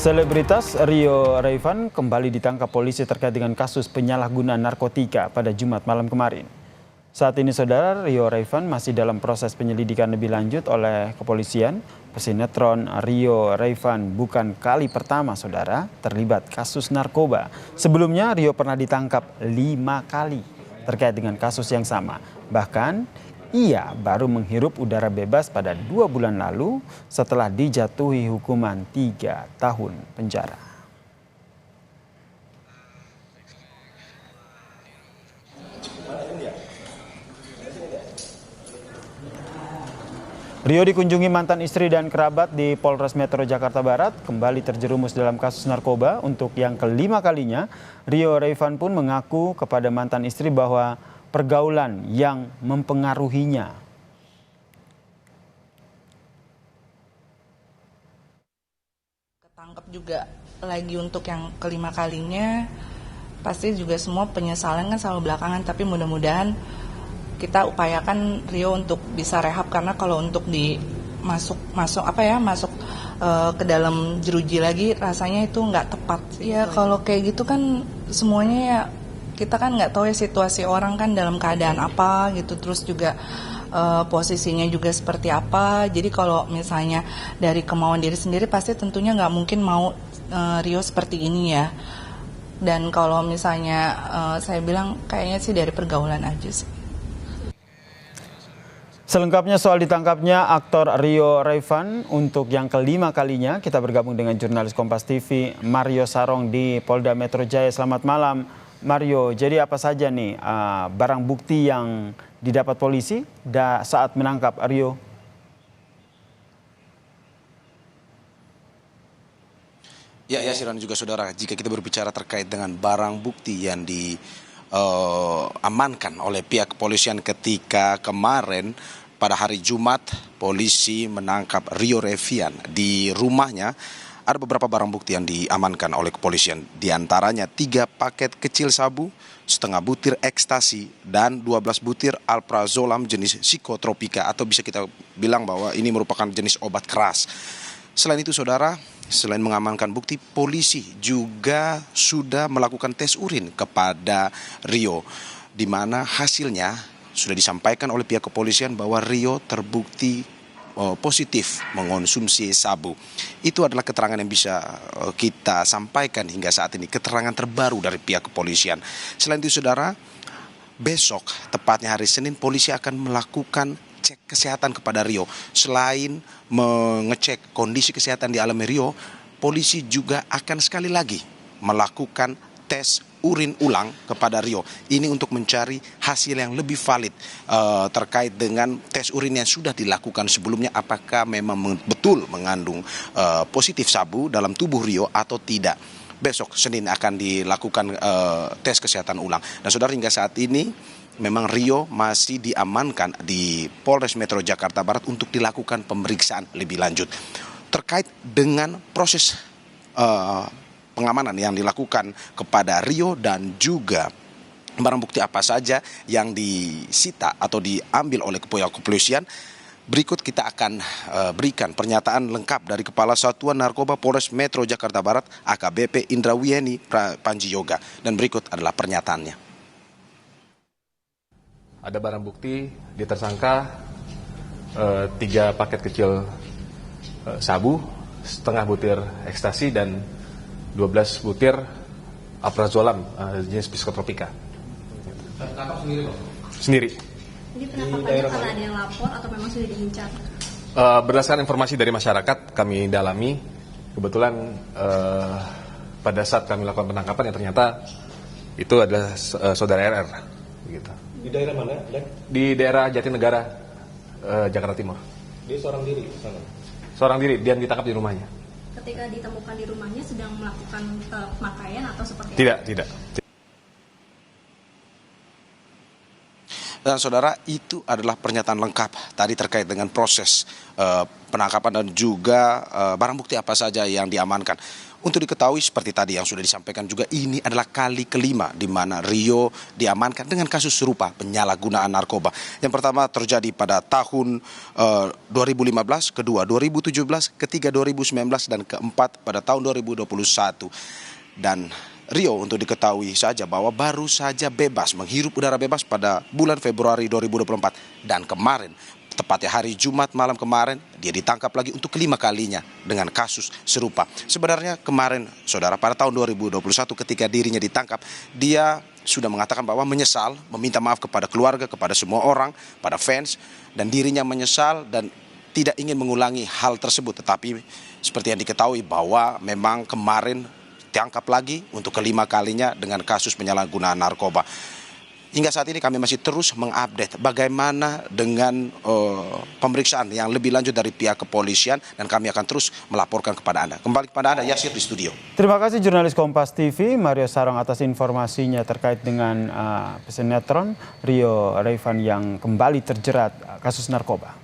Selebritas Rio Raivan kembali ditangkap polisi terkait dengan kasus penyalahgunaan narkotika pada Jumat malam kemarin. Saat ini saudara, Rio Raivan masih dalam proses penyelidikan lebih lanjut oleh kepolisian. Pesinetron Rio Raivan bukan kali pertama saudara terlibat kasus narkoba. Sebelumnya Rio pernah ditangkap 5 kali terkait dengan kasus yang sama. Bahkan ia baru menghirup udara bebas pada 2 bulan lalu setelah dijatuhi hukuman 3 tahun penjara. Rio dikunjungi mantan istri dan kerabat di Polres Metro Jakarta Barat, kembali terjerumus dalam kasus narkoba. Untuk yang kelima kalinya, Rio Raivan pun mengaku kepada mantan istri bahwa pergaulan yang mempengaruhinya. Ketangkep juga lagi untuk yang kelima kalinya, pasti juga semua penyesalan kan selalu belakangan, tapi mudah-mudahan kita upayakan Rio untuk bisa rehab, karena kalau untuk masuk ke dalam jeruji lagi rasanya itu nggak tepat. Ya kalau kayak gitu kan semuanya ya kita kan nggak tahu ya situasi orang kan dalam keadaan apa gitu, terus juga posisinya juga seperti apa. Jadi kalau misalnya dari kemauan diri sendiri pasti tentunya nggak mungkin mau Rio seperti ini ya. Dan kalau misalnya saya bilang kayaknya sih dari pergaulan aja sih. Selengkapnya soal ditangkapnya aktor Rio Raivan untuk yang kelima kalinya, kita bergabung dengan jurnalis Kompas TV Mario Sarong di Polda Metro Jaya. Selamat malam Mario, jadi apa saja nih barang bukti yang didapat polisi saat menangkap Rio? Ya Siron juga saudara, jika kita berbicara terkait dengan barang bukti yang amankan oleh pihak kepolisian ketika kemarin pada hari Jumat polisi menangkap Rio Raivan di rumahnya. Ada beberapa barang bukti yang diamankan oleh kepolisian, di antaranya 3 paket kecil sabu, setengah butir ekstasi, dan 12 butir alprazolam jenis psikotropika, atau bisa kita bilang bahwa ini merupakan jenis obat keras. Selain itu saudara, selain mengamankan bukti, polisi juga sudah melakukan tes urin kepada Rio, di mana hasilnya sudah disampaikan oleh pihak kepolisian bahwa Rio terbukti positif mengonsumsi sabu. Itu adalah keterangan yang bisa kita sampaikan hingga saat ini, keterangan terbaru dari pihak kepolisian. Selain itu saudara, besok tepatnya hari Senin polisi akan melakukan cek kesehatan kepada Rio. Selain mengecek kondisi kesehatan di alami Rio, polisi juga akan sekali lagi melakukan tes urin ulang kepada Rio. Ini untuk mencari hasil yang lebih valid terkait dengan tes urin yang sudah dilakukan sebelumnya, apakah memang betul mengandung positif sabu dalam tubuh Rio atau tidak. Besok Senin akan dilakukan tes kesehatan ulang. Dan saudara, hingga saat ini memang Rio masih diamankan di Polres Metro Jakarta Barat untuk dilakukan pemeriksaan lebih lanjut. Terkait dengan proses pengamanan yang dilakukan kepada Rio dan juga barang bukti apa saja yang disita atau diambil oleh kepolisian, berikut kita akan berikan pernyataan lengkap dari Kepala Satuan Narkoba Polres Metro Jakarta Barat AKBP Indra Wieni Panji Yoga, dan berikut adalah pernyataannya. Ada barang bukti di tersangka 3 paket kecil sabu, setengah butir ekstasi, dan 12 butir alprazolam jenis psikotropika. Tangkap sendiri Pak? Sendiri. Ini penangkapannya karena ada yang lapor atau memang sudah diincar? Berdasarkan informasi dari masyarakat kami dalami, kebetulan pada saat kami lakukan penangkapan yang ternyata itu adalah saudara RR. Gitu. Di daerah mana? Di daerah Jatinegara, Jakarta Timur. Dia seorang diri sana? Seorang diri, dan ditangkap di rumahnya. Ketika ditemukan di rumahnya sedang melakukan pemakaian atau seperti apa? Tidak. Dan saudara, itu adalah pernyataan lengkap tadi terkait dengan proses penangkapan dan juga barang bukti apa saja yang diamankan. Untuk diketahui seperti tadi yang sudah disampaikan juga, ini adalah kali kelima di mana Rio diamankan dengan kasus serupa penyalahgunaan narkoba. Yang pertama terjadi pada tahun 2015, kedua 2017, ketiga 2019, dan keempat pada tahun 2021. Dan Rio untuk diketahui saja bahwa baru saja bebas, menghirup udara bebas pada bulan Februari 2024. Dan kemarin, tepatnya hari Jumat malam kemarin, dia ditangkap lagi untuk kelima kalinya dengan kasus serupa. Sebenarnya kemarin, saudara, pada tahun 2021 ketika dirinya ditangkap, dia sudah mengatakan bahwa menyesal, meminta maaf kepada keluarga, kepada semua orang, pada fans, dan dirinya menyesal dan tidak ingin mengulangi hal tersebut. Tetapi seperti yang diketahui bahwa memang kemarin ditangkap lagi untuk kelima kalinya dengan kasus penyalahgunaan narkoba. Hingga saat ini kami masih terus mengupdate bagaimana dengan pemeriksaan yang lebih lanjut dari pihak kepolisian, dan kami akan terus melaporkan kepada Anda. Kembali kepada Anda, Yasir di studio. Terima kasih jurnalis Kompas TV Mario Sarong atas informasinya terkait dengan pesinetron Rio Raivan yang kembali terjerat kasus narkoba.